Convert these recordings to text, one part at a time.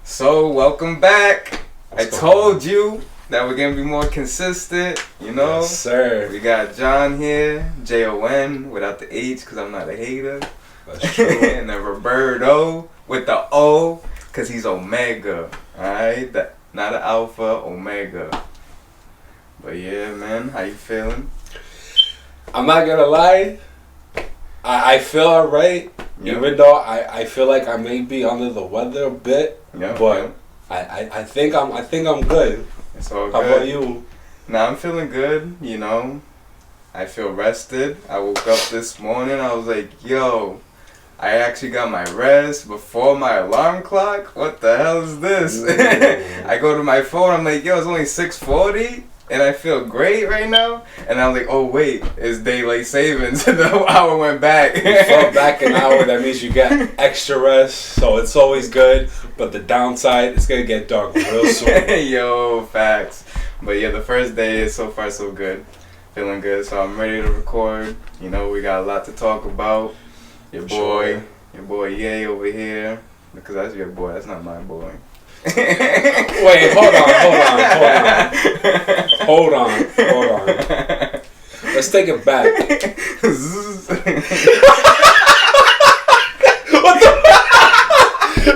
So, welcome back. What's I told you that we're going to be more consistent, you know? Yes, sir. We got John here, Jon without the H because I'm not a hater. That's true. And then Roberto with the O because he's Omega. Alright? Not an Alpha, Omega. But yeah, man, how you feeling? I'm not gonna lie. I feel alright, even though I feel like I may be under the weather a bit. Yeah, but I think I'm good. It's all good. How about you? Nah, I'm feeling good, you know. I feel rested. I woke up this morning, I was like, yo, I actually got my rest before my alarm clock? What the hell is this? I go to my phone, I'm like, yo, it's only 6:40 and I feel great right now. And I'm like, oh wait, it's daylight savings. The hour went back. You fell back an hour, that means you got extra rest, so it's always good. But the downside, it's gonna get dark real soon. Yo, facts. But yeah, the first day is so far so good. Feeling good, so I'm ready to record. You know, we got a lot to talk about. Your boy Ye over here. Because that's your boy, that's not my boy. Wait, hold on. Let's take it back.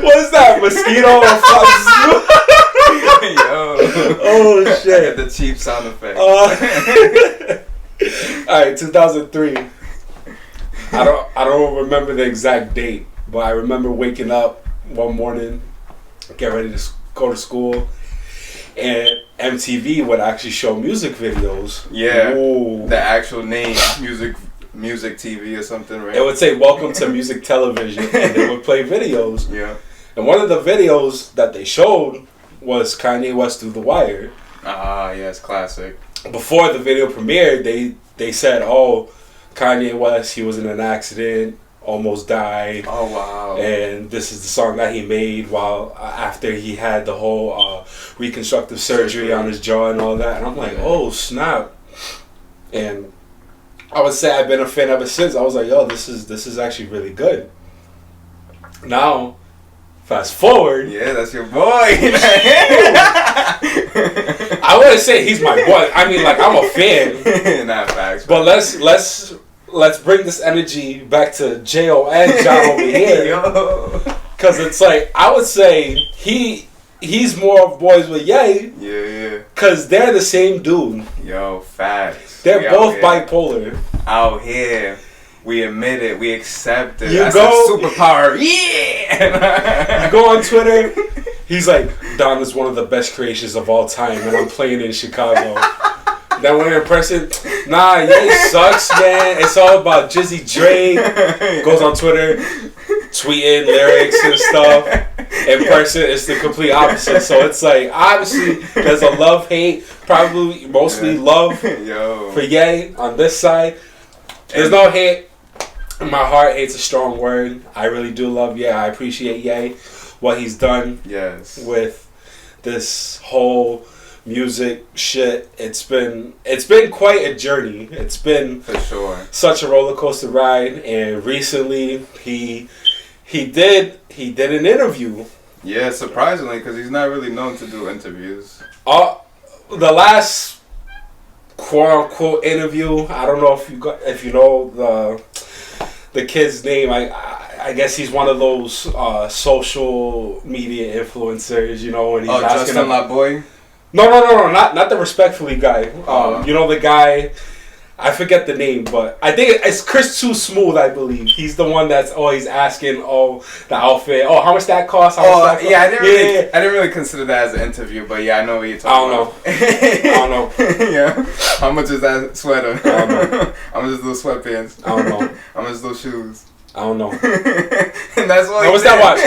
What is that? Mosquito or Yo. Oh shit. I got the cheap sound effect. Alright, 2003. I don't remember the exact date, but I remember waking up one morning, get ready to go to school, and MTV would actually show music videos. Yeah. Ooh. The actual name, music TV or something, right? It would say "Welcome to Music Television," and they would play videos. Yeah. And one of the videos that they showed was Kanye West "Through the Wire." Ah, yes, classic. Before the video premiered, they said, "Oh, Kanye West, he was in an accident, almost died. Oh wow! And this is the song that he made while after he had the whole reconstructive surgery on his jaw and all that." And I'm like, "Oh snap!" And I would say I've been a fan ever since. I was like, "Yo, this is actually really good." Now, fast forward. Yeah, that's your boy. I wouldn't say he's my boy. I mean, like, I'm a fan. Not facts. But let's bring this energy back to Jon over here. Because it's like, I would say he's more of Boyz with Ye. Yeah. Because they're the same dude. Yo, facts. They're both bipolar. Out here. We admit it. We accept it. That's a superpower. Yeah. You go on Twitter. He's like, Donda's one of the best creations of all time, and I'm playing in Chicago. Then when in person, nah, Ye sucks, man. It's all about Jizzy Dre. Goes on Twitter, tweeting lyrics and stuff. In person, it's the complete opposite. So it's like, obviously, there's a love-hate, probably mostly love for Ye on this side. There's no hate. My heart, hate's a strong word. I really do love Ye. I appreciate Ye, what he's done with this whole music shit. It's been quite a journey. It's been for sure such a roller coaster ride. And recently he did an interview. Yeah, surprisingly, because he's not really known to do interviews. The last quote unquote interview, I don't know if you know the kid's name. I guess he's one of those social media influencers, you know, and he's asking Justin LaBoy? No, not the Respectfully guy. You know the guy, I forget the name, but I think it's Chris Too Smooth, I believe. He's the one that's always asking, the outfit, how much that cost? I didn't really consider that as an interview, but yeah, I know what you're talking about. I don't know. Yeah. How much is that sweater? I don't know. How much is those sweatpants? I don't know. How much is those shoes? I don't know. And that's what. How much that watch?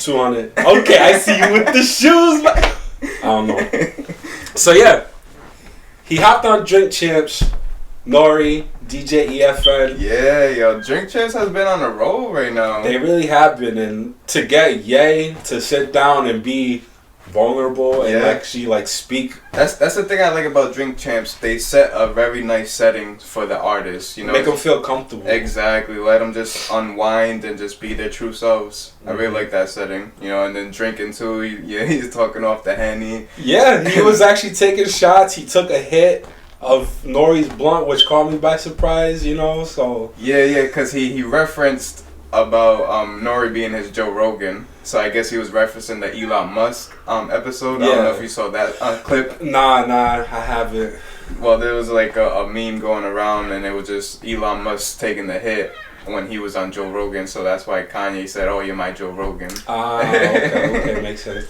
200. Okay, I see you with the shoes. I don't know. So yeah, he hopped on Drink Champs, N.O.R.E, DJ EFN. Yeah, yo, Drink Champs has been on a roll right now. They really have been, and to get Ye to sit down and be vulnerable and actually like speak. That's the thing I like about Drink Champs. They set a very nice setting for the artists. You know, make them feel comfortable. Exactly. Let them just unwind and just be their true selves. I really like that setting. You know, and then drinking too. He's talking off the Henny. Yeah, he was actually taking shots. He took a hit of N.O.R.E's blunt, which caught me by surprise. You know, so yeah, because he referenced about N.O.R.E being his Joe Rogan. So I guess he was referencing the Elon Musk episode. I don't know if you saw that clip. Nah, I haven't. Well, there was like a meme going around, and it was just Elon Musk taking the hit when he was on Joe Rogan. So that's why Kanye said, "Oh, you're my Joe Rogan." Okay, makes sense.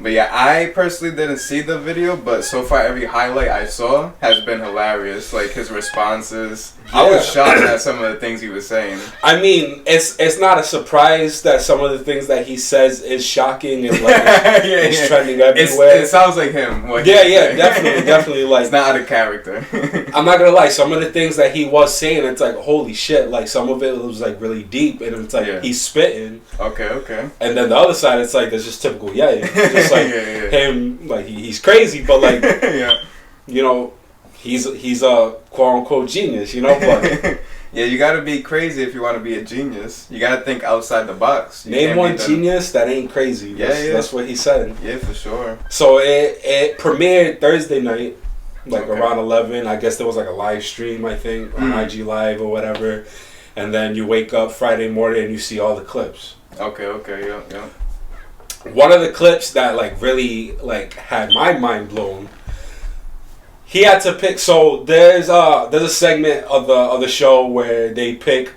But yeah, I personally didn't see the video, but so far every highlight I saw has been hilarious. Like his responses, I was shocked at some of the things he was saying. I mean, it's not a surprise that some of the things that he says is shocking and like it's trending everywhere. It sounds like him. Definitely. Like it's not out of character. I'm not gonna lie, some of the things that he was saying, it's like holy shit. Like some of it was like really deep, and it's like he's spitting. Okay. And then the other side, it's like there's just typical just like him, like he's crazy, but like you know, he's a quote unquote genius, you know. But yeah, you gotta be crazy if you want to be a genius. You gotta think outside the box. Name one genius that ain't crazy. That's what he said. Yeah, for sure. So it premiered Thursday night, like around 11. I guess there was like a live stream, I think, on IG Live or whatever. And then you wake up Friday morning and you see all the clips. Okay, yeah. One of the clips that like really like had my mind blown. He had to pick. So there's a segment of the show where they pick.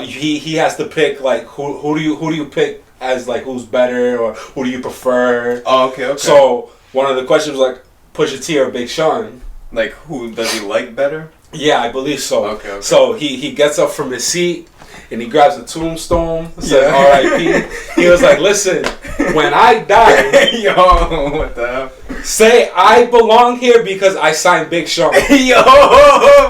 He has to pick like who do you pick as like who's better or who do you prefer? Oh, okay. So one of the questions was like Pusha T or Big Sean. Like who does he like better? Yeah, I believe so. Okay. So he gets up from his seat and he grabs a tombstone, says R.I.P. He was like, listen, when I die, yo, what the hell? Say I belong here because I signed Big Sean. Yo,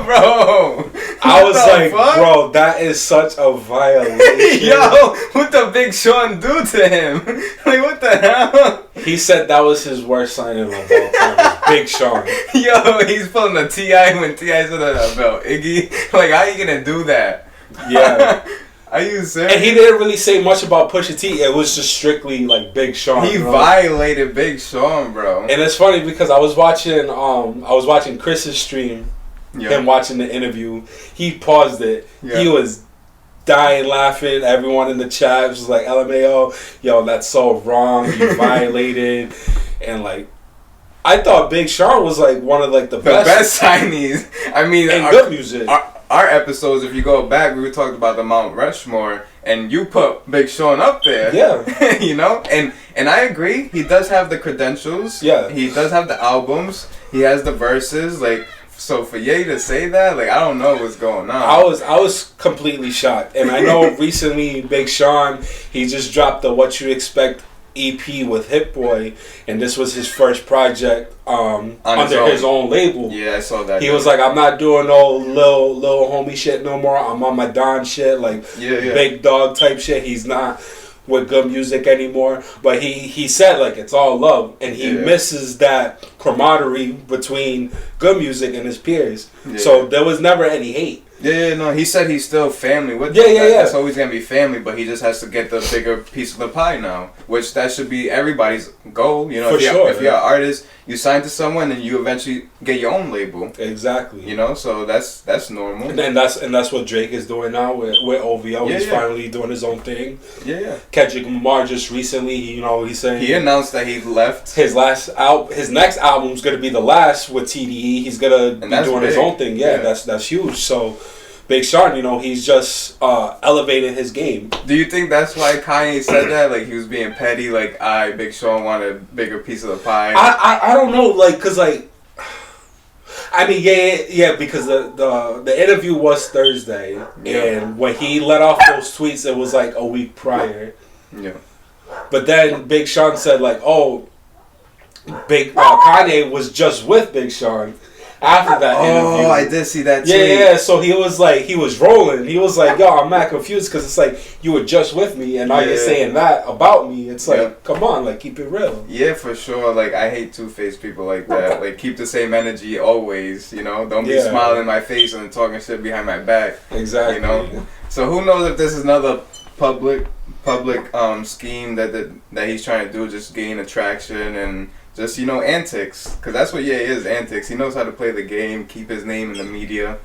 bro. I was like, bro, that is such a violation. Yo, what the Big Sean do to him? Like, what the hell? He said that was his worst signing of all time. Big Sean. Yo, he's pulling the T.I. when T.I. said that about Iggy. Like, how you gonna do that? Yeah. Are you serious? And he didn't really say much about Pusha T. It was just strictly like Big Sean. He violated Big Sean, bro. And it's funny because I was watching Chris's stream, him watching the interview. He paused it. Yeah. He was dying laughing. Everyone in the chat was like, LMAO, yo, that's so wrong. You violated. And like, I thought Big Sean was like one of like the best signees. I mean, and good music. Our episodes, if you go back, we were talking about the Mount Rushmore, and you put Big Sean up there. Yeah. You know? And I agree, he does have the credentials. Yeah. He does have the albums. He has the verses. Like, so for Ye to say that, like, I don't know what's going on. I was completely shocked. And I know recently Big Sean, he just dropped the What You Expect EP with Hit Boy, and this was his first project under his own label. Yeah, I saw that. He was like, I'm not doing no little homie shit no more. I'm on my Don shit, like big dog type shit. He's not with good music anymore. But he said like it's all love, and he misses that camaraderie between good music and his peers. Yeah. So there was never any hate. Yeah, no, he said he's still family with them. That's always going to be family, but he just has to get the bigger piece of the pie now, which that should be everybody's goal. You know, if you're an artist, you sign to someone and you eventually get your own label. Exactly. You know, so that's normal. And that's what Drake is doing now with OVO. He's finally doing his own thing. Yeah. Kendrick Lamar just recently, he's saying... He announced that he left. His next album's going to be the last with TDE. He's going to be doing his own thing. Yeah, that's huge. So... Big Sean, he's just elevating his game. Do you think that's why Kanye said that? Like, he was being petty, like, Big Sean wanted a bigger piece of the pie? I don't know, like, because, like, I mean, yeah, because the interview was Thursday, and when he let off those tweets, it was, like, a week prior. Yeah. But then Big Sean said, like, oh, Kanye was just with Big Sean. after that interview. Oh, I did see that too. Yeah. So he was rolling. He was like, yo, I'm mad confused because it's like, you were just with me and now you're saying that about me. It's like, come on, like, keep it real. Yeah, for sure. Like, I hate two-faced people like that. Like, keep the same energy always, you know? Don't be smiling in my face and talking shit behind my back. Exactly. You know? So who knows if this is another public scheme that he's trying to do, just gain attraction and just, you know, antics. Because that's what Ye is, antics. He knows how to play the game, keep his name in the media.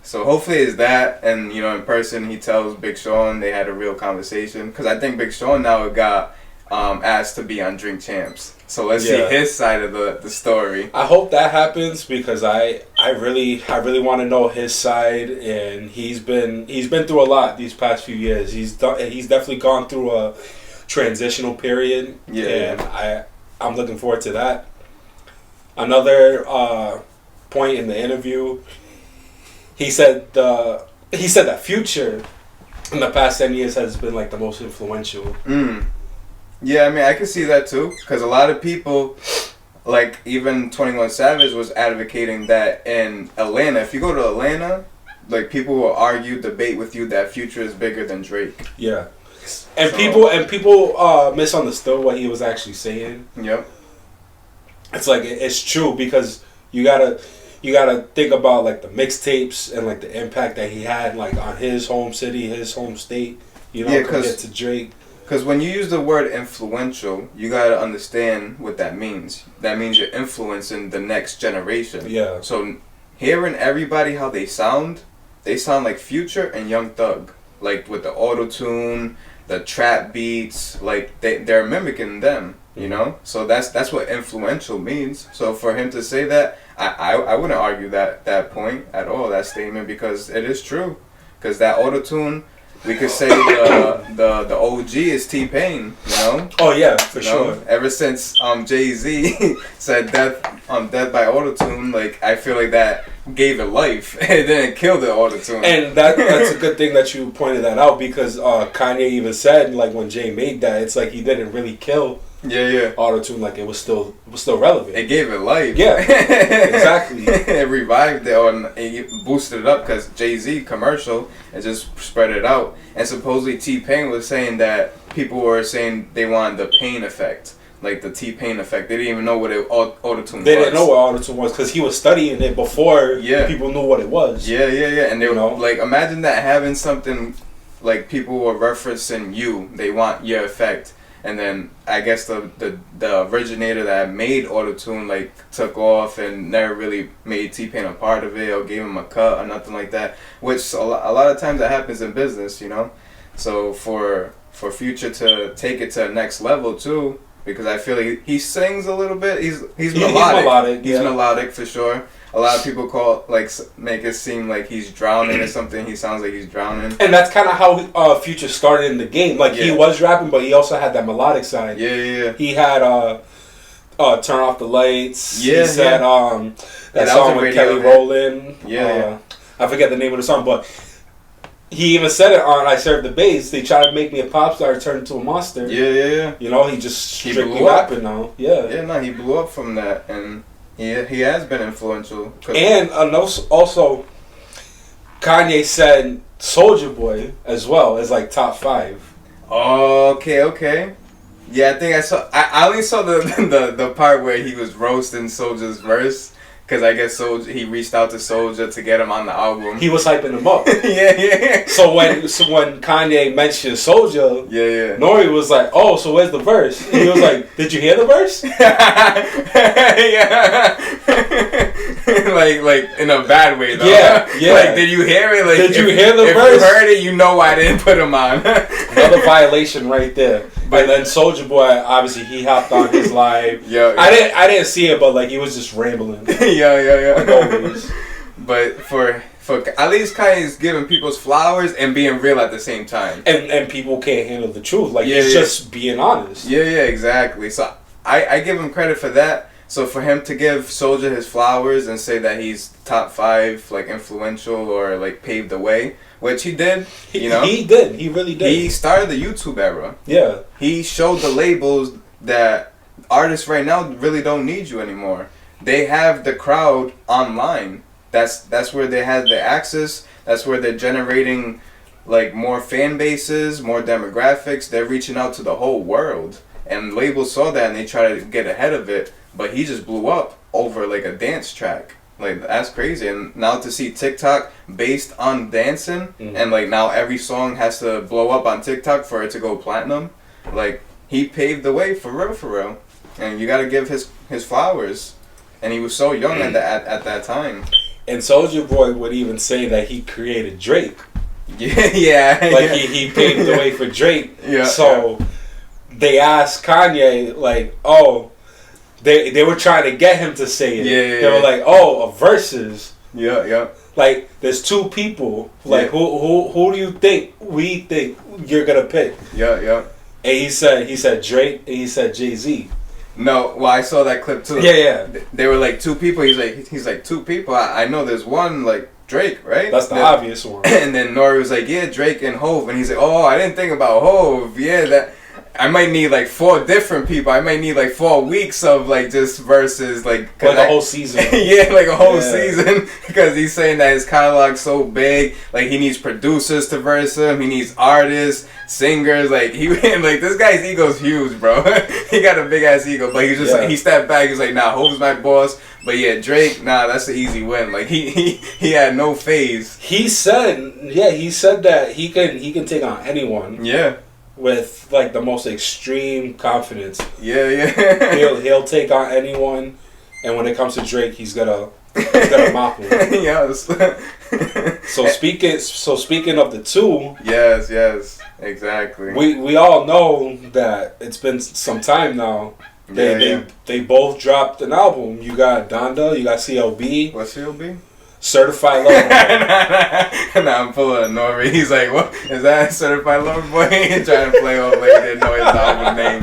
So hopefully it's that, and, you know, in person he tells Big Sean they had a real conversation. Because I think Big Sean now got asked to be on Drink Champs. So let's see his side of the story. I hope that happens because I really want to know his side, and he's been through a lot these past few years. He's definitely gone through a transitional period. And I'm looking forward to that. Another point in the interview, he said that Future in the past 10 years has been like the most influential. Yeah, I mean, I can see that too, because a lot of people, like even 21 Savage was advocating that in Atlanta. If you go to Atlanta, like people will debate with you that Future is bigger than Drake. Yeah. And people misunderstood what he was actually saying. Yep. It's like, it's true because you gotta think about like the mixtapes and like the impact that he had like on his home city, his home state. You know, compared to Drake. Because when you use the word influential, you gotta understand what that means. That means you're influencing the next generation. Yeah. So hearing everybody how they sound like Future and Young Thug, like with the auto-tune, the trap beats, like they're mimicking them, you know. So that's what influential means. So for him to say that, I wouldn't argue that point at all, that statement, because it is true. Because that auto-tune, we could say the OG is T-Pain, you know. Oh yeah, for sure. Ever since Jay-Z said death by auto-tune, like I feel like that gave it life. It didn't kill the auto-tune. And that's a good thing that you pointed that out, because Kanye even said, like, when Jay made that, it's like he didn't really kill auto-tune, like it was still relevant. It gave it life. Yeah, exactly. It revived it, and it boosted it up because Jay-Z commercial, it just spread it out. And supposedly T-Pain was saying that people were saying they wanted the Pain effect, like the T-Pain effect. They didn't even know what auto-tune was. They didn't know what auto-tune was because he was studying it before people knew what it was. Yeah. And they were like, imagine that, having something like people were referencing you, they want your effect. And then I guess the originator that made auto-tune like took off and never really made T-Pain a part of it or gave him a cut or nothing like that. Which a lot of times that happens in business, you know. So for Future to take it to the next level too, because I feel like he sings a little bit. He's melodic. He's melodic for sure. A lot of people make it seem like he's drowning or something. He sounds like he's drowning. And that's kind of how Future started in the game. Like, he was rapping, but he also had that melodic side. Yeah. He had Turn Off the Lights. Yeah, he said that song with Kelly Rowland. Yeah. I forget the name of the song, but he even said it on I Serve the Bass. They tried to make me a pop star, turn into a monster. Yeah. You know, he just strictly rapping now. Yeah. Yeah, no, he blew up from that, and he has been influential. And also, Kanye said Soulja Boy as well as like top 5. Okay. Yeah, I think I only saw the part where he was roasting Soulja's verse. Because I guess he reached out to Soulja to get him on the album. He was hyping him up. Yeah. So when Kanye mentioned Soulja, N.O.R.E was like, "Oh, so where's the verse?" And he was like, "Did you hear the verse?" Yeah. like in a bad way though. Yeah. Like, did you hear it? Like, did you hear the verse? If you heard it, you know I didn't put him on. Another violation right there. But then Soulja Boy, obviously, he hopped on his live. Yeah. I didn't see it, but like he was just rambling. Yeah. Like always. But for at least Kanye's giving people's flowers and being real at the same time. And people can't handle the truth. Like, he's just being honest. Yeah, exactly. So I give him credit for that. So for him to give Soulja his flowers and say that he's top 5, like, influential or like paved the way, which he did, you know. He did. He really did. He started the YouTube era. Yeah. He showed the labels that artists right now really don't need you anymore. they have the crowd online. That's where they have the access. That's where they're generating like more fan bases, more demographics. They're reaching out to the whole world. And labels saw that and they try to get ahead of it. But he just blew up over like a dance track. Like, that's crazy. And now to see TikTok based on dancing, and like now every song has to blow up on TikTok for it to go platinum. Like, he paved the way for real. And you gotta give his flowers. And he was so young at that time. And Soulja Boy would even say that he created Drake. Yeah. Like, he paved the way for Drake. Yeah. So they asked Kanye, like, oh, they were trying to get him to say it. Yeah. They were like, oh, a versus. Yeah. Like, there's two people. Like, who do you think we think you're gonna pick? Yeah. And he said Drake, and he said Jay-Z. No, well, I saw that clip too. Yeah. They were like two people. He's like two people. I know there's one, like Drake, right? That's the obvious one. And then N.O.R.E was like, yeah, Drake and Hove, and he's like, oh, I didn't think about Hove. Yeah, that. I might need like 4 different people. I might need like 4 weeks of like just verses, like a whole season. Yeah, like a whole season, because he's saying that his catalog's so big. Like, he needs producers to verse him. He needs artists, singers. Like, like this guy's ego's huge, bro. He got a big ass ego, but he's just like, he stepped back. He's like, nah, Hove's my boss. But yeah, Drake, nah, that's an easy win. Like, he had no phase. He said that he can take on anyone. Yeah. With like the most extreme confidence. Yeah. He'll take on anyone, and when it comes to Drake, he's gonna mop him. Yes. So speaking of the two. Yes, exactly. We all know that it's been some time now. They both dropped an album. You got Donda, you got CLB. What's CLB? Certified Lover Boy. Nah, I'm pulling a N.O.R.E. He's like, what? Is that Certified Lover Boy? Trying to play off like he didn't know his album name.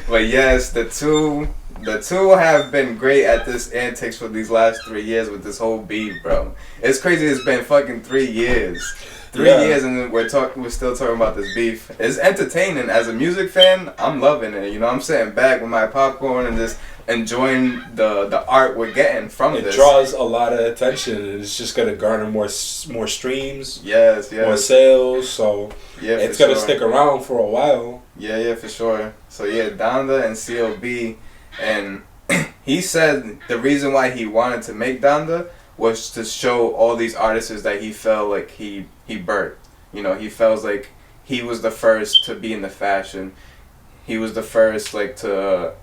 But yes, the two have been great at this antics for these last 3 years with this whole beef, bro. It's crazy. It's been fucking 3 years. 3 years, and we're still talking about this beef. It's entertaining. As a music fan, I'm loving it. You know, I'm sitting back with my popcorn and just enjoying the art we're getting from this. It draws a lot of attention, and it's just gonna garner more streams. Yes. More sales. So yeah, it's gonna stick around for a while. Yeah, for sure. So yeah, Donda and CLB, and he said the reason why he wanted to make Donda was to show all these artists that he felt like he birthed. You know, he felt like he was the first to be in the fashion. He was the first like to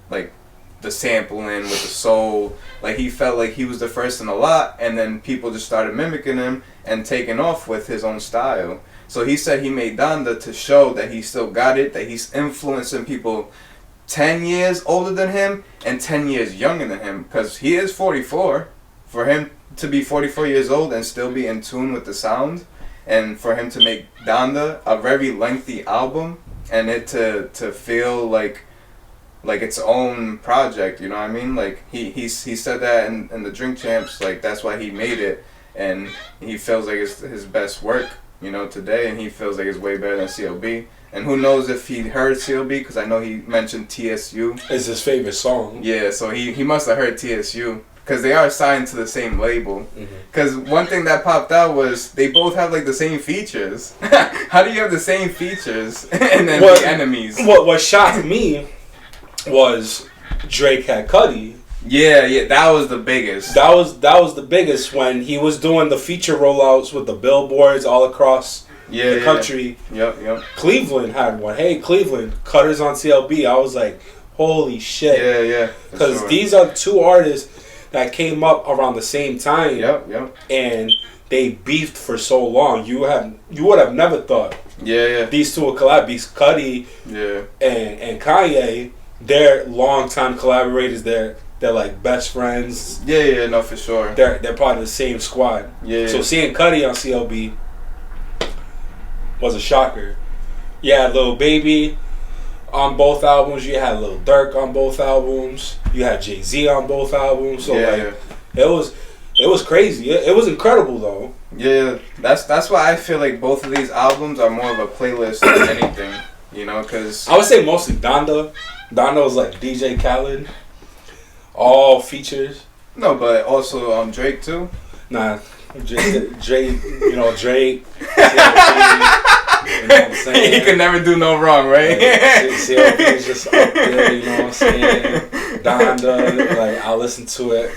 like the sampling with the soul. Like, he felt like he was the first in a lot, and then people just started mimicking him and taking off with his own style. So he said he made Donda to show that he still got it, that he's influencing people 10 years older than him and 10 years younger than him, because he is 44. For him to be 44 years old and still be in tune with the sound, and for him to make Donda a very lengthy album, and it to feel like its own project, you know what I mean? Like, he said that in the Drink Champs, like, that's why he made it, and he feels like it's his best work, you know, today, and he feels like it's way better than CLB. And who knows if he heard CLB, because I know he mentioned TSU. It's his favorite song. Yeah, so he must have heard TSU, because they are signed to the same label. Because one thing that popped out was they both have like the same features. How do you have the same features and then be enemies? What shocked me was Drake had Cudi. Yeah, that was the biggest. That was the biggest when he was doing the feature rollouts with the billboards all across the country. Yep. Cleveland had one. Hey, Cleveland, Cutter's on CLB. I was like, holy shit. Yeah. Because these are two artists that came up around the same time. Yep. And they beefed for so long. You would have never thought. Yeah. These two would collab. Cudi and Kanye, they're longtime collaborators. They're like best friends. Yeah, no, for sure. They're part of the same squad. Yeah. So seeing Cudi on CLB was a shocker. You had Lil Baby on both albums. You had Lil Durk on both albums. You had Jay-Z on both albums. So it was crazy. It was incredible though. Yeah, that's why I feel like both of these albums are more of a playlist than anything. You know, because I would say mostly Donda. Donda was like DJ Khaled. All features. No, but also Drake too. Nah, Drake. You know Drake. CLB, you know what I'm saying? He could never do no wrong, right? Like, CLB is just up there. You know what I'm saying? Donda. Like I'll listen to it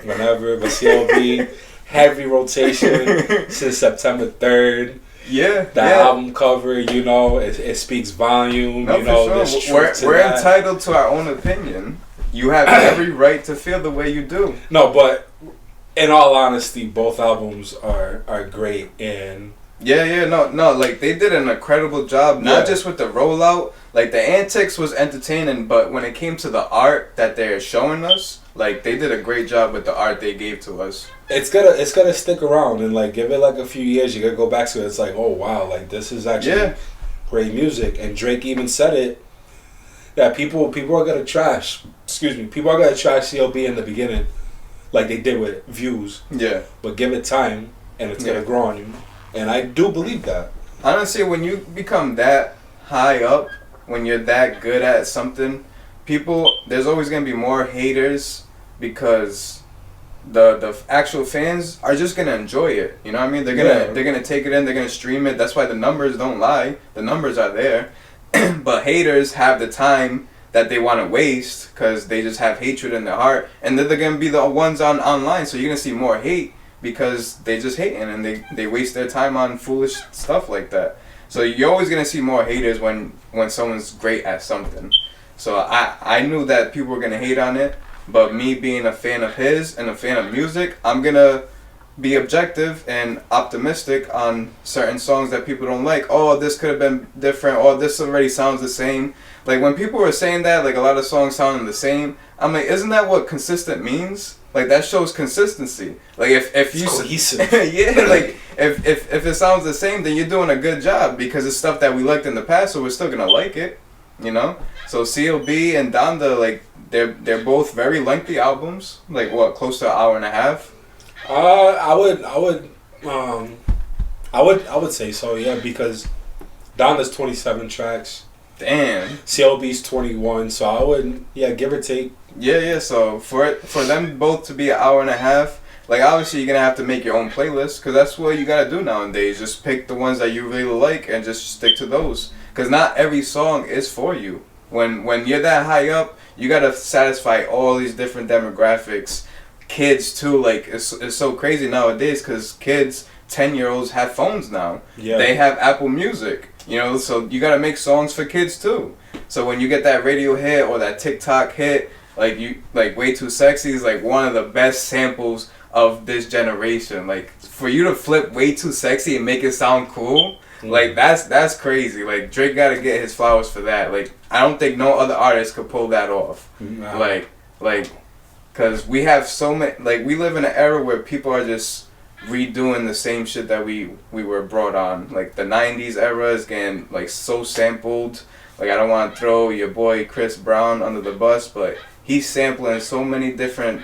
whenever. But CLB heavy rotation since September 3rd. Yeah, that album cover, you know, it speaks volume. No, you know, for sure. We're entitled to our own opinion. You have every right to feel the way you do. No, but in all honesty, both albums are great. And no, like they did an incredible job. Not just with the rollout, like the antics was entertaining, but when it came to the art that they're showing us, like they did a great job with the art they gave to us. It's gonna stick around, and like give it like a few years, you gotta go back to it. It's like, oh wow, like this is actually great music. And Drake even said it that people are gonna trash. People are gonna trash CLB in the beginning, like they did with Views. Yeah. But give it time, and it's gonna grow on you. And I do believe that. Honestly, when you become that high up, when you're that good at something, there's always gonna be more haters because the actual fans are just gonna enjoy it. You know what I mean? They're gonna take it in. They're gonna stream it. That's why the numbers don't lie. The numbers are there. But haters have the time that they want to waste because they just have hatred in their heart, and then they're gonna be the ones online. So you're gonna see more hate because they just hating and they waste their time on foolish stuff like that. So you're always gonna see more haters when someone's great at something. So I knew that people were gonna hate on it, but me being a fan of his and a fan of music, I'm gonna be objective and optimistic on certain songs that people don't like. Oh, this could have been different. Oh, this already sounds the same. Like when people were saying that, like a lot of songs sounding the same, I'm like, isn't that what consistent means? Like that shows consistency. Like if you cohesive. like if it sounds the same, then you're doing a good job because it's stuff that we liked in the past, so we're still gonna like it, you know. So CLB and Donda, like they're both very lengthy albums, like what, close to an hour and a half. I would say so, yeah, because Donda's 27 tracks. Damn. CLB's 21, so I would, give or take. Yeah. So for them both to be an hour and a half, like obviously you're gonna have to make your own playlist because that's what you gotta do nowadays. Just pick the ones that you really like and just stick to those. Because not every song is for you. When you're that high up, you gotta satisfy all these different demographics. Kids too, like it's so crazy nowadays because kids, 10-year-olds have phones now. Yeah. They have Apple Music. You know, so you gotta make songs for kids too. So when you get that radio hit or that TikTok hit, like Way Too Sexy is like one of the best samples of this generation. Like for you to flip Way Too Sexy and make it sound cool, like that's crazy. Like Drake gotta get his flowers for that. Like I don't think no other artist could pull that off. No. Like, cause we have so many. Like we live in an era where people are just redoing the same shit that we were brought on. Like the 90s era is getting like so sampled. Like I don't want to throw your boy Chris Brown under the bus, but he's sampling so many different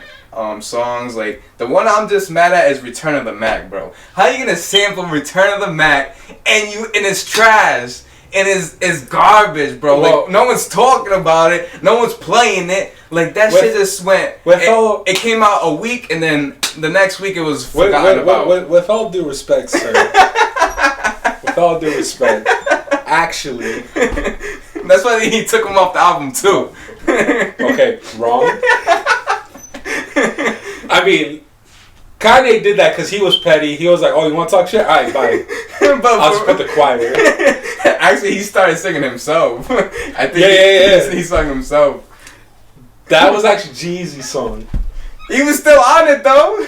songs. Like the one I'm just mad at is Return of the Mac, bro. How you gonna sample Return of the Mac and it's trash and it's garbage, bro? Well, like no one's talking about it, no one's playing it. Like that shit just went. It came out a week and then the next week it was forgotten about. With all due respect, sir. With all due respect, actually. That's why he took him off the album too. Okay, wrong. I mean, Kanye did that because he was petty. He was like, "Oh, you want to talk shit? All right, bye." I'll just put the choir. Actually, he started singing himself. I think he sung himself. That was actually Jeezy's song. He was still on it though.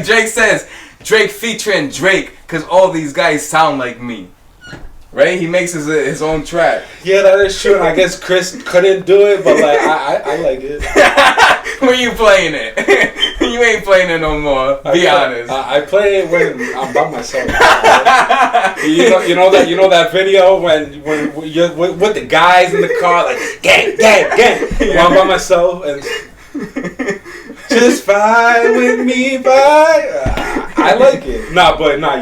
Drake says, Drake featuring Drake because all these guys sound like me. Right? He makes his own track. Yeah, that is true. And I guess Chris couldn't do it, but like I like it. When you playing it? You ain't playing it no more. Be honest. I play it when I'm by myself. You know that video when you're with the guys in the car, like gang. While I'm by myself and just fine with me, bye. I like it.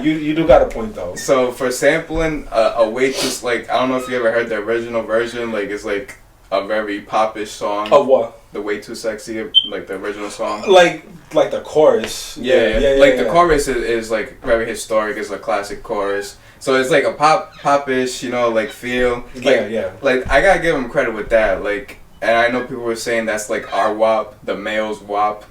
You do got a point though. So for sampling a way to, like, I don't know if you ever heard the original version. Like it's like a very popish song. Of what? The Way Too Sexy, like the original song. Like the chorus. Yeah. Like the chorus is like very historic. It's a classic chorus. So it's like a popish, you know, like feel. Like, Like I gotta give him credit with that. Like, and I know people were saying that's like our WAP, the male's WAP.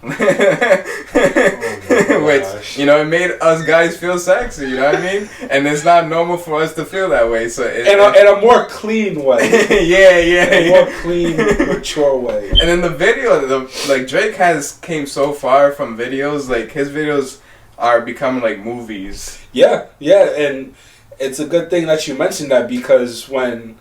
Which, you know, it made us guys feel sexy, you know what I mean? And it's not normal for us to feel that way. So in a more clean way. A more clean, mature way. And in the video, like Drake came so far from videos. Like his videos are becoming like movies. Yeah, and it's a good thing that you mentioned that, because when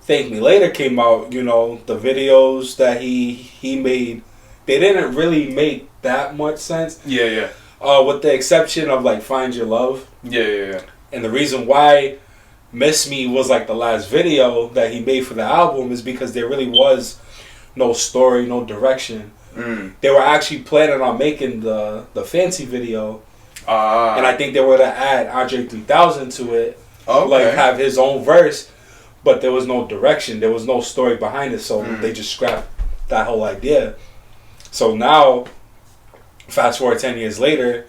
Thank Me Later came out, you know, the videos that he made, they didn't really make that much sense. Yeah. With the exception of like Find Your Love. Yeah. And the reason why Miss Me was like the last video that he made for the album is because there really was no story, no direction. They were actually planning on making the Fancy video. And I think they were to add Andre 3000 to it. Okay. Like have his own verse. But there was no direction. There was no story behind it. So they just scrapped that whole idea. So now, fast forward 10 years later,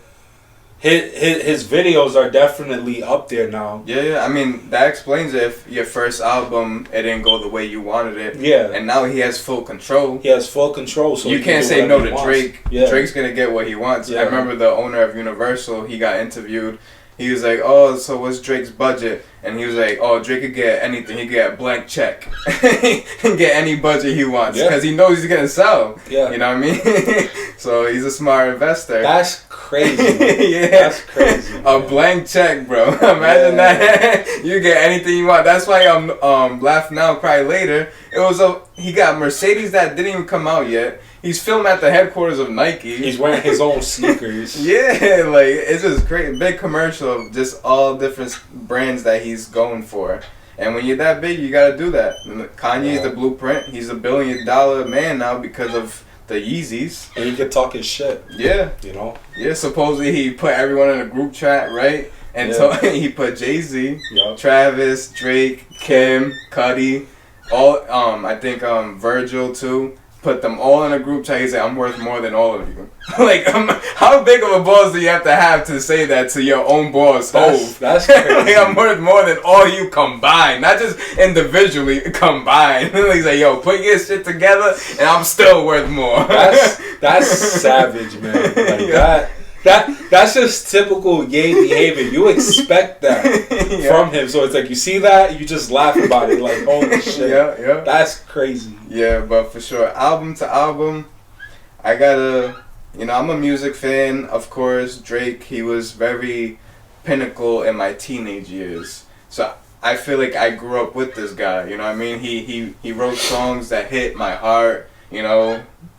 his videos are definitely up there now. Yeah. I mean, that explains if your first album, it didn't go the way you wanted it. Yeah. And now he has full control. So you can't say no to Drake. Yeah. Drake's going to get what he wants. Yeah. I remember the owner of Universal, he got interviewed. He was like, oh, so what's Drake's budget? And he was like, oh, Drake could get anything. He could get a blank check. He can get any budget he wants. Because he knows he's going to sell. Yeah. You know what I mean? So he's a smart investor. That's crazy. Yeah. That's crazy. A blank check, bro. Imagine that. You get anything you want. That's why I'm Laugh Now, Cry Later. He got Mercedes that didn't even come out yet. He's filmed at the headquarters of Nike. He's wearing his own sneakers. Yeah, like it's just great, big commercial of just all different brands that he's going for. And when you're that big, you gotta do that. Kanye's the blueprint. He's $1 billion man now because of the Yeezys. And he can talk his shit. Yeah, you know. Yeah, supposedly he put everyone in a group chat, right? And so he put Jay-Z, Travis, Drake, Kim, Cudi, all. I think Virgil too. Put them all in a group chat. He said, I'm worth more than all of you. Like, how big of a balls do you have to say that to your own boss? That's crazy. Like, I'm worth more than all you combined. Not just individually combined. He's like, yo, put your shit together and I'm still worth more. That's savage, man. Like that's just typical Ye behavior. You expect that from him. So it's like, you see that, you just laugh about it. Like, holy shit. Yeah. That's crazy. Yeah, but for sure, album to album, I gotta, I'm a music fan, of course. Drake, he was very pinnacle in my teenage years. So I feel like I grew up with this guy, you know what I mean? He wrote songs that hit my heart,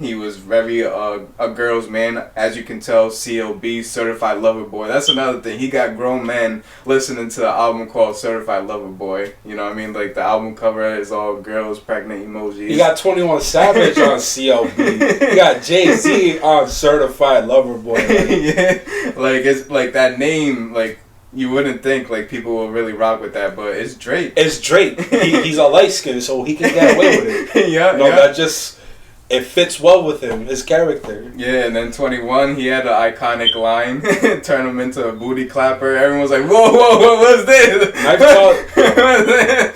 He was very a girl's man, as you can tell. CLB, Certified Lover Boy. That's another thing. He got grown men listening to the album called Certified Lover Boy. You know what I mean? Like the album cover is all girls, pregnant emojis. You got 21 Savage on CLB. You got Jay-Z on Certified Lover Boy. Yeah, like it's like that name, like. You wouldn't think like people will really rock with that, but it's Drake. It's Drake. He's a light skin, so he can get away with it. That just it fits well with him, his character. Yeah, and then 21, he had an iconic line, turn him into a booty clapper. Everyone was like, "Whoa, what's this?"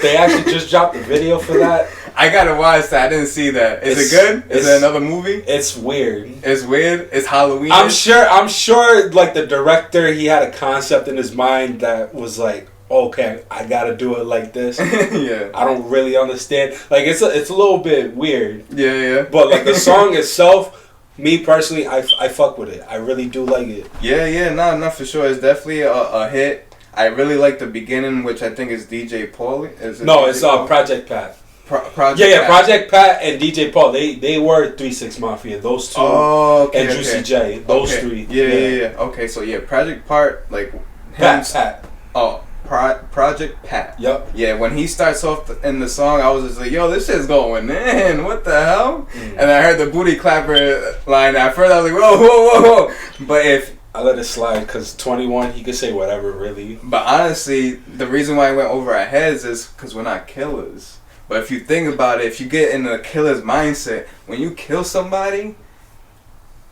They actually just dropped the video for that. I gotta watch that. I didn't see that. Is it good? Is it another movie? It's weird. It's weird. It's Halloween. I'm sure. Like the director, he had a concept in his mind that was like, okay, I gotta do it like this. Yeah. I don't really understand. Like it's a little bit weird. Yeah. But like the song itself, me personally, I fuck with it. I really do like it. Yeah. No, for sure. It's definitely a hit. I really like the beginning, which I think is DJ Pauly. It's Project Pat. Project Pat and DJ Paul, they were 3-6 Mafia, those two, and Juicy J, those three. Yeah. Okay, so Project Pat, like Pat. Oh, Project Pat. Yep. Yeah, when he starts off in the song, I was just like, yo, this shit's going in. What the hell? And I heard the booty clapper line. At first, I was like, whoa. But if I let it slide because 21, he could say whatever, really. But honestly, the reason why I went over our heads is because we're not killers. But if you think about it, if you get in the killer's mindset, when you kill somebody,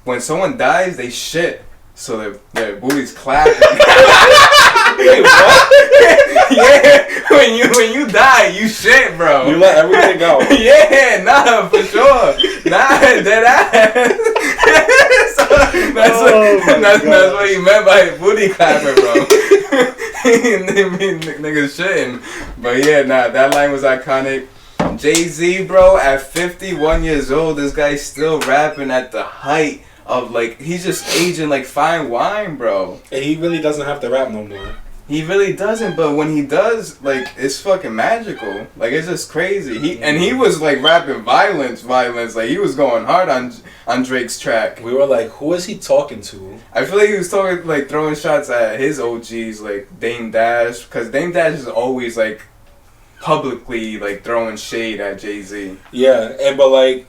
when someone dies, they shit. So their booty's clapping. Wait, what? Yeah, when you die, you shit, bro. You let everything go. Yeah, nah, for sure. Nah, dead ass. So that's what he meant by booty clapping, bro. Niggas shitting. But yeah, nah, that line was iconic. Jay-Z, bro, at 51 years old, this guy's still rapping at the height of, like, he's just aging like fine wine, bro. And he really doesn't have to rap no more. He really doesn't, but when he does, like, it's fucking magical. Like, it's just crazy. He was like rapping violence. Like, he was going hard on Drake's track. We were like, who is he talking to? I feel like he was talking, like, throwing shots at his OGs, like Dame Dash, because Dame Dash is always, like, publicly, like, throwing shade at Jay-Z. Yeah, but like,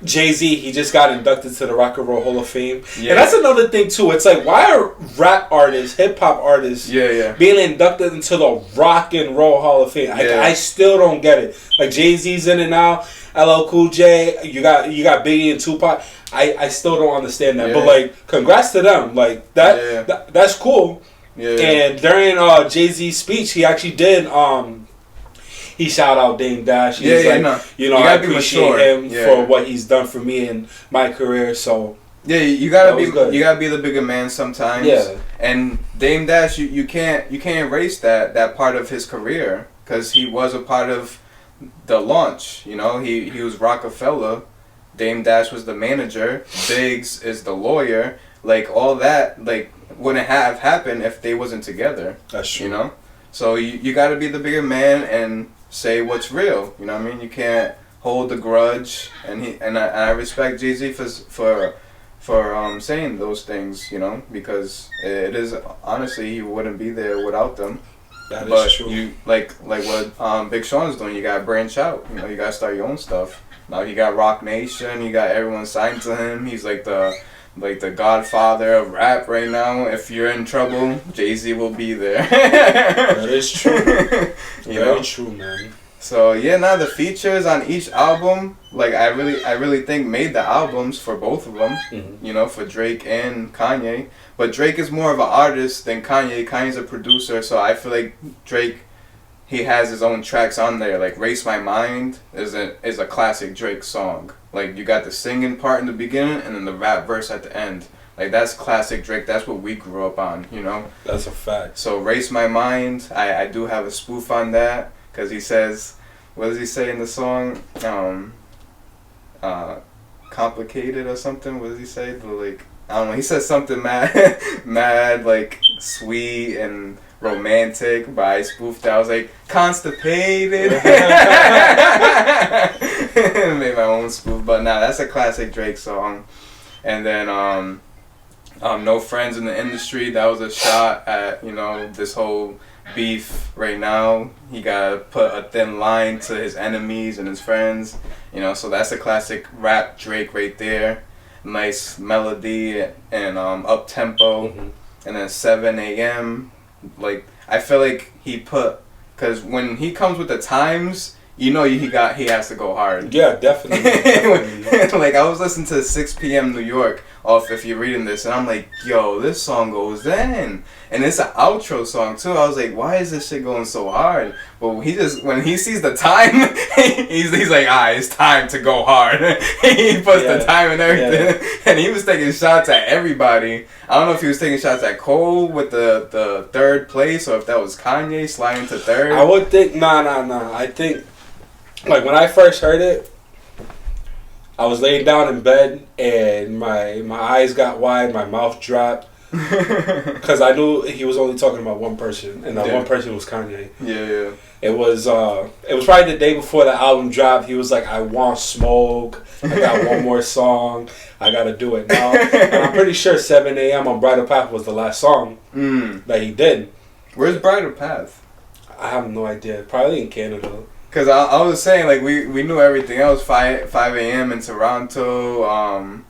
Jay-Z, he just got inducted to the Rock and Roll Hall of Fame. Yeah. And that's another thing, too. It's like, why are rap artists, hip-hop artists being inducted into the Rock and Roll Hall of Fame? I still don't get it. Like, Jay-Z's in it now, LL Cool J, you got Biggie and Tupac. I still don't understand that. But, like, congrats to them. Like, that's cool. Yeah. And during Jay-Z's speech, he actually did... He shout out Dame Dash. He's I appreciate him for what he's done for me in my career. So you gotta be the bigger man sometimes. Yeah. And Dame Dash, you can't erase that part of his career because he was a part of the launch. You know, he was Rockefeller. Dame Dash was the manager. Biggs is the lawyer. Like all that, like wouldn't have happened if they wasn't together. That's true. You know, so you gotta be the bigger man and say what's real, you know what I mean? You can't hold the grudge, and I respect Jay-Z for saying those things, you know, because it is honestly he wouldn't be there without them. That is true. You like what Big Sean's doing. You gotta branch out. You know, you gotta start your own stuff. Now you got Rock Nation. You got everyone signed to him. He's like the godfather of rap right now. If you're in trouble, Jay-Z will be there. That is true. Very true, man. So the features on each album, like I really think made the albums for both of them. Mm-hmm. You know, for Drake and Kanye. But Drake is more of an artist than Kanye. Kanye's a producer, so I feel like Drake, he has his own tracks on there. Like "Race My Mind" is a classic Drake song. Like you got the singing part in the beginning and then the rap verse at the end. Like that's classic Drake. That's what we grew up on, you know. That's a fact. So "Race My Mind," I do have a spoof on that because he says, what does he say in the song? Complicated or something. What does he say? Like I don't know. He says something mad like sweet and romantic, but I spoofed that. I was like, constipated. Made my own spoof, but that's a classic Drake song. And then No Friends in the Industry, that was a shot at, you know, this whole beef right now. He gotta put a thin line to his enemies and his friends, you know, so that's a classic rap Drake right there. Nice melody and up tempo. Mm-hmm. And then 7 a.m. Like I feel like he put, because when he comes with the times, you know he has to go hard. Yeah, definitely. Like I was listening to 6 p.m. New York off If You're Reading This, and I'm like, yo, this song goes in, and it's an outro song too. I was like, why is this shit going so hard? But when he sees the time, he's like, it's time to go hard. He puts the time and everything, and he was taking shots at everybody. I don't know if he was taking shots at Cole with the third place, or if that was Kanye sliding to third. I would think nah. I think, like, when I first heard it, I was laying down in bed and my eyes got wide, my mouth dropped, because I knew he was only talking about one person, and that one person was Kanye. Yeah. It was probably the day before the album dropped. He was like, I want smoke. I got one more song. I gotta do it now. And I'm pretty sure 7 a.m. on Bridal Path was the last song that he did. Where's Bridal Path? I have no idea. Probably in Canada. Because I was saying, like, we knew everything else. 5 a.m. in Toronto.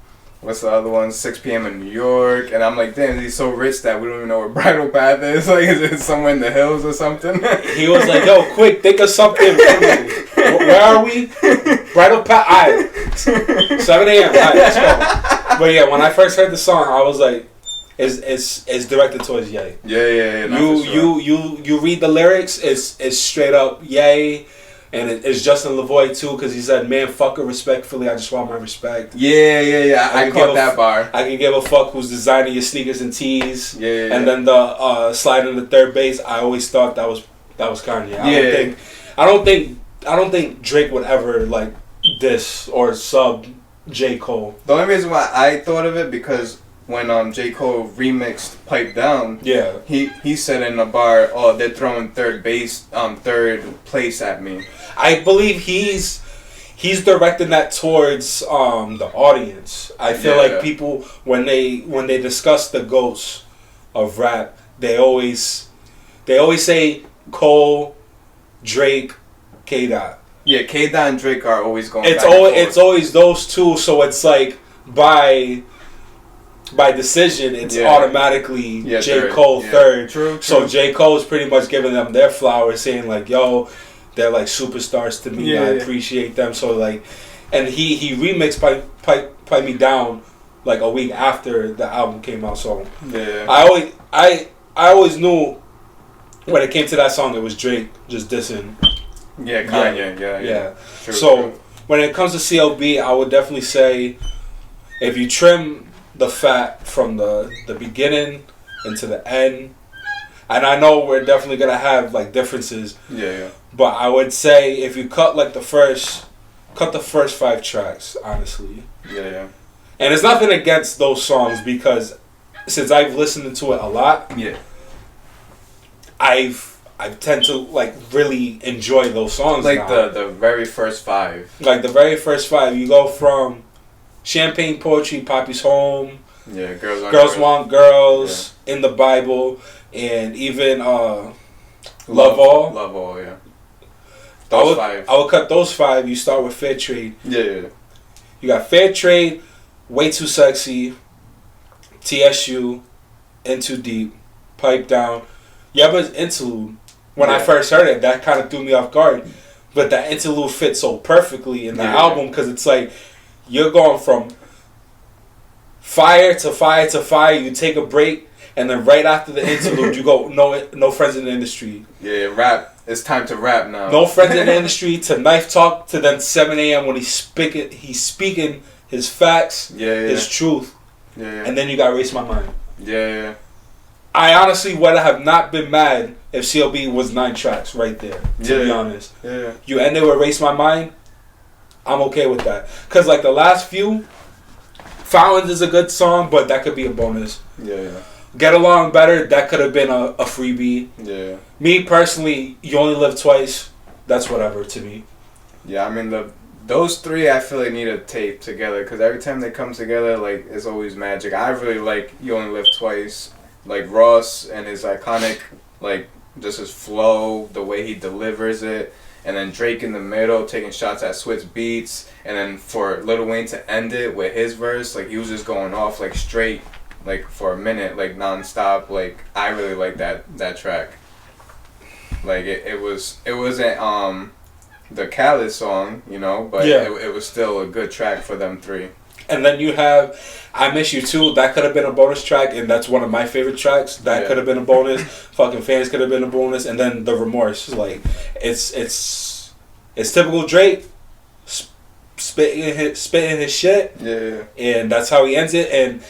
What's the other one? 6 p.m. in New York. And I'm like, damn, he's so rich that we don't even know where Bridal Path is. Like, is it somewhere in the hills or something? He was like, yo, quick, think of something for me. Where are we? Bridal Path. Alright. 7 a.m. Alright, let's go. But yeah, when I first heard the song, I was like, it's directed towards Ye. Yeah. You read the lyrics, it's straight up Ye. And it's Justin LaVoy too, because he said, "Man, fuck her respectfully. I just want my respect." Yeah. I caught that bar. I can give a fuck who's designing your sneakers and tees. Yeah. And then the sliding the third base. I always thought that was Kanye. I don't think Drake would ever like diss or sub J. Cole. The only reason why I thought of it because when J. Cole remixed Pipe Down, yeah, he said in the bar, "Oh, they're throwing third place at me." I believe he's directing that towards the audience. I feel like people when they discuss the ghosts of rap, they always say Cole, Drake, K. Dot. Yeah, K. Dot and Drake are always going. It's always those two. So it's like by decision, it's automatically J. Cole third. True. So J. Cole is pretty much giving them their flowers, saying like, "Yo, they're like superstars to me. I appreciate them." So like, and he remixed Pipe Me Down like a week after the album came out. So I always knew when it came to that song, it was Drake just dissing. Yeah, Kanye. Yeah. True. When it comes to CLB, I would definitely say if you trim the fat from the beginning into the end, and I know we're definitely gonna have like differences. Yeah. But I would say if you cut the first 5 tracks, honestly. Yeah. And it's nothing against those songs because since I've listened to it a lot, I tend to like really enjoy those songs. Like now. the very first 5. Like the very first 5, you go from Champagne Poetry, Poppy's Home. Yeah, Girls Want Girls, In the Bible, and even Love All. Love All, yeah. Those 5. I would cut those 5. You start with Fair Trade. Yeah. You got Fair Trade, Way Too Sexy, TSU, In Too Deep, Pipe Down. Yebba's interlude. When I first heard it, that kind of threw me off guard. But that interlude fits so perfectly in the album because it's like you're going from fire to fire to fire. You take a break, and then right after the interlude, you go no friends in the industry. Yeah, rap. It's time to rap now. No friends in the industry to Knife Talk to then 7 a.m. when he's speaking his facts, his truth. Yeah. And then you got Erase My Mind. Yeah. I honestly would have not been mad if CLB was 9 tracks right there, to be honest. Yeah. You ended with Erase My Mind, I'm okay with that. Because like the last few, Fountains is a good song, but that could be a bonus. Yeah. Get Along Better, that could have been a freebie. Yeah. Me personally, You Only Live Twice, that's whatever to me. Yeah, I mean those 3 I feel like need a tape together because every time they come together, like it's always magic. I really like You Only Live Twice. Like Ross and his iconic, like just his flow, the way he delivers it, and then Drake in the middle taking shots at Swizz Beats, and then for Lil Wayne to end it with his verse, like he was just going off like straight, like for a minute, like nonstop. Like I really like that track. Like it wasn't the Khaled song, you know, but it was still a good track for them 3. And then you have I Miss You Too. That could have been a bonus track, and that's one of my favorite tracks. That could have been a bonus. Fucking Fans could have been a bonus. And then The Remorse. Like, it's typical Drake spitting his shit. Yeah. And that's how he ends it. And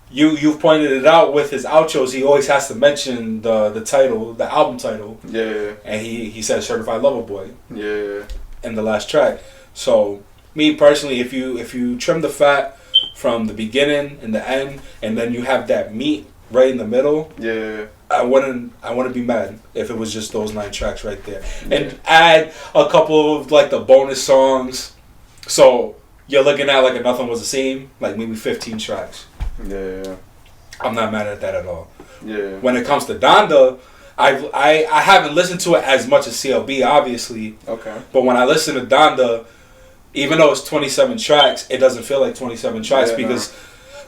you've pointed it out with his outros. He always has to mention the title, the album title. Yeah. And he says Certified Lover Boy. Yeah. In the last track. So me personally, if you trim the fat from the beginning and the end, and then you have that meat right in the middle, I wouldn't be mad if it was just those 9 tracks right there, and add a couple of like the bonus songs. So you're looking at like a Nothing Was the Same, like maybe 15 tracks. Yeah, I'm not mad at that at all. Yeah. When it comes to Donda, I haven't listened to it as much as CLB, obviously. Okay. But when I listen to Donda, even though it's 27 tracks, it doesn't feel like 27 tracks because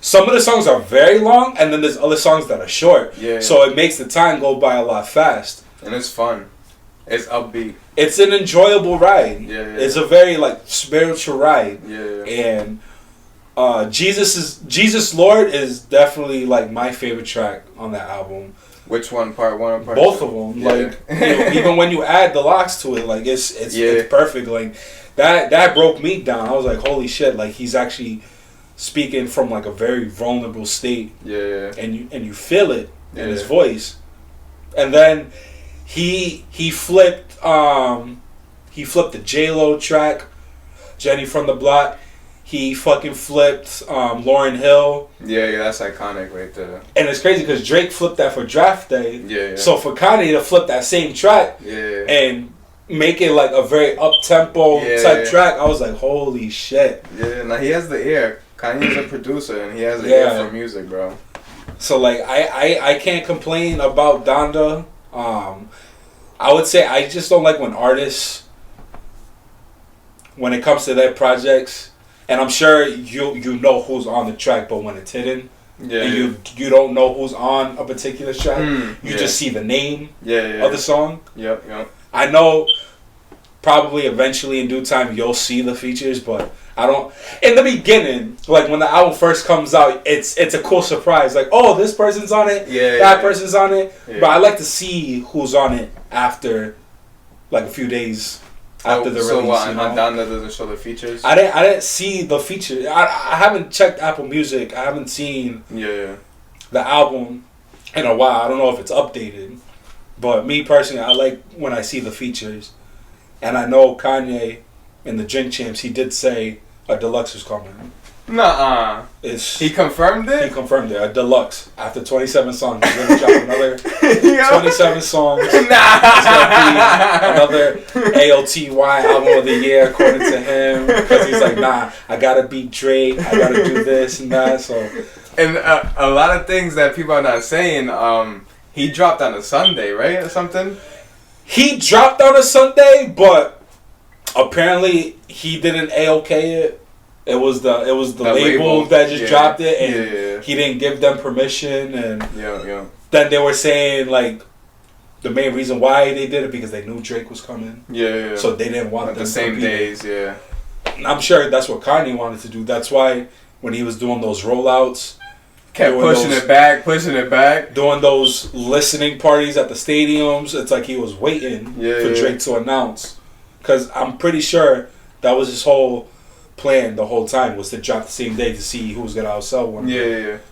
some of the songs are very long, and then there's other songs that are short. Yeah. So it makes the time go by a lot fast. And it's fun. It's upbeat. it's an enjoyable ride. Yeah, yeah. It's a very like spiritual ride. Yeah. And Jesus Lord is definitely like my favorite track on that album. Which one? Part 1 or part 2? Both of them. Yeah. Like even when you add the locks to it, like it's perfect. Like that broke me down. I was like, holy shit! Like he's actually speaking from like a very vulnerable state. Yeah. And you feel it in his voice. And then he flipped the J-Lo track, Jenny from the Block. He fucking flipped Lauryn Hill. Yeah, that's iconic right there. And it's crazy because Drake flipped that for Draft Day. Yeah. So for Kanye to flip that same track and make it like a very up-tempo type track, I was like, holy shit. Yeah, now he has the ear. Kanye's a producer and he has the ear for music, bro. So like I can't complain about Donda. I would say I just don't like when artists, when it comes to their projects, and I'm sure you know who's on the track, but when it's hidden, and you don't know who's on a particular track, you just see the name of the song. Yep. I know probably eventually in due time you'll see the features, but I don't. In the beginning, like when the album first comes out, it's a cool surprise. Like, oh, this person's on it, that person's on it. Yeah. But I like to see who's on it after, like a few days after the release. So what? On Donda doesn't show the features. I didn't see the feature. I haven't checked Apple Music. I haven't seen the album in a while. I don't know if it's updated. But me personally, I like when I see the features. And I know Kanye in the Drink Champs, he did say a deluxe is coming. Nuh-uh. He confirmed it? He confirmed it. A deluxe. After 27 songs, he's going to drop another 27 songs. Nah. It's going to be another AOTY album of the year, according to him. Because he's like, nah, I got to beat Drake. I got to do this and that. So, and a lot of things that people are not saying, he dropped on a Sunday, right? Or something? He dropped on a Sunday, but apparently he didn't A-OK it. It was the label that just dropped it, and he didn't give them permission. And then they were saying like the main reason why they did it because they knew Drake was coming. So they didn't want them the same days. I'm sure that's what Kanye wanted to do. That's why when he was doing those rollouts, kept pushing it back, doing those listening parties at the stadiums. It's like he was waiting for Drake to announce, because I'm pretty sure that was his whole plan the whole time, was to drop the same day to see who was gonna outsell one.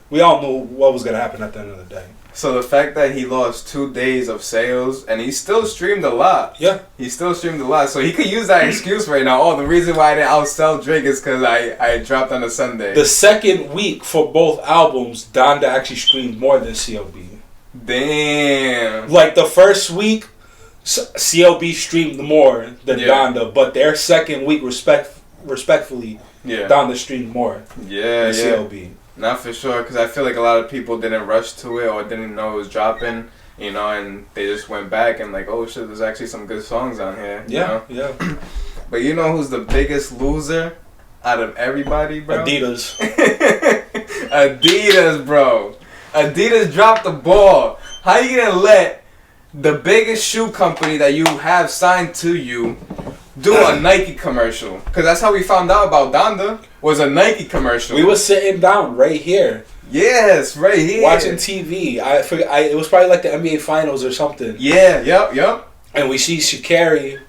We all knew what was gonna happen at the end of the day. So the fact that he lost 2 days of sales and he still streamed a lot. He still streamed a lot. So he could use that excuse right now. Oh, the reason why I didn't outsell Drake is because I dropped on a Sunday. The second week for both albums, Donda actually streamed more than CLB. Damn. Like the first week, CLB streamed more than Donda, but their second week, respectfully, Donda streamed more than CLB. Not for sure, because I feel like a lot of people didn't rush to it or didn't know it was dropping, you know, and they just went back and like, oh shit, there's actually some good songs on here. You know? But you know who's the biggest loser out of everybody, bro? Adidas. Adidas, bro. Adidas dropped the ball. How you gonna let the biggest shoe company that you have signed to you do a Nike commercial? Because that's how we found out about Donda, was a Nike commercial. We were sitting down right here. Yes, right here. Watching TV. I forget, it was probably like the NBA Finals or something. Yep. And we see Sha'Carri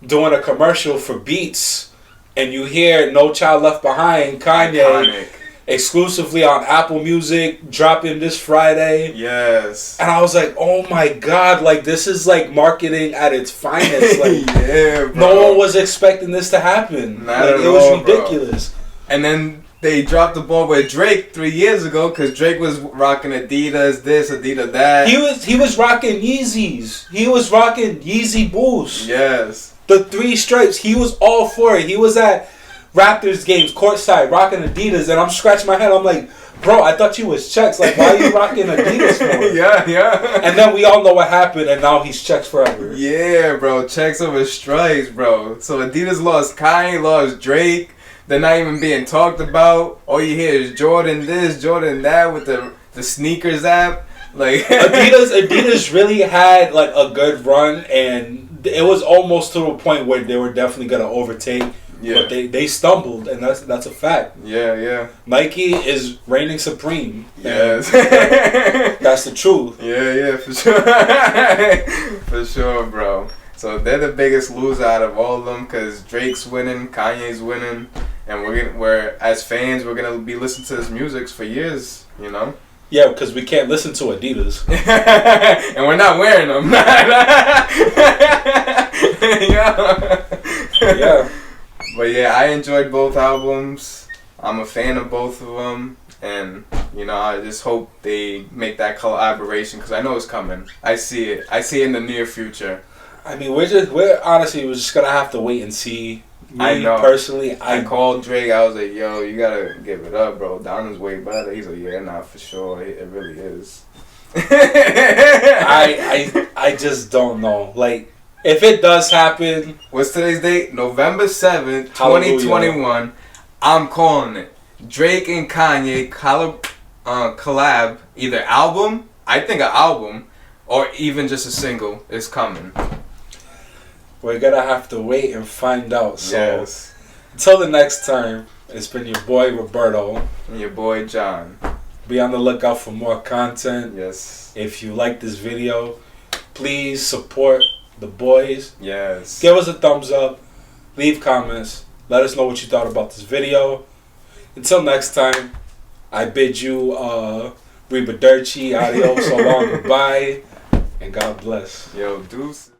doing a commercial for Beats, and you hear No Child Left Behind, Kanye. Iconic. Exclusively on Apple Music, dropping this Friday. Yes. And I was like, oh my god, like this is like marketing at its finest. Like bro. No one was expecting this to happen. Not at it all, was ridiculous. Bro. And then they dropped the ball with Drake 3 years ago, because Drake was rocking Adidas this, Adidas that. He was rocking Yeezys. He was rocking Yeezy Boost. Yes. The 3 stripes. He was all for it. He was at Raptors games, courtside, rocking Adidas, and I'm scratching my head. I'm like, bro, I thought you was Checks. Like, why are you rocking Adidas for? Yeah. And then we all know what happened, and now he's Checks forever. Yeah, bro. Checks over stripes, bro. So Adidas lost Kanye, lost Drake. They're not even being talked about. All you hear is Jordan this, Jordan that, with the sneakers app. Like Adidas really had like a good run, and it was almost to the point where they were definitely gonna overtake. Yeah. But they stumbled, and that's a fact. Yeah. Nike is reigning supreme. Yes. That's the truth. Yeah, for sure. For sure, bro. So they're the biggest loser out of all of them because Drake's winning, Kanye's winning, and we're as fans we're gonna be listening to his music for years, you know. Yeah, because we can't listen to Adidas, and we're not wearing them. Yeah. But yeah, I enjoyed both albums. I'm a fan of both of them, and you know, I just hope they make that collaboration because I know it's coming. I see it. I see it in the near future. I mean, we're just gonna have to wait and see. Me, I know. Personally, I called Drake. I was like, "Yo, you gotta give it up, bro. Donda's way better." He's like, "Yeah, nah, for sure. It really is." I just don't know. Like, if it does happen, what's today's date? November 7th, Hallelujah. 2021. I'm calling it. Drake and Kanye collab, either album. I think an album, or even just a single is coming. we're gonna have to wait and find out. So Yes. until the next time, it's been your boy Roberto. And your boy John. Be on the lookout for more content. Yes. If you like this video, please support the boys. Yes. Give us a thumbs up. Leave comments. Let us know what you thought about this video. Until next time, I bid you Ribaderci, adios, so long, goodbye, and God bless. Yo, deuce.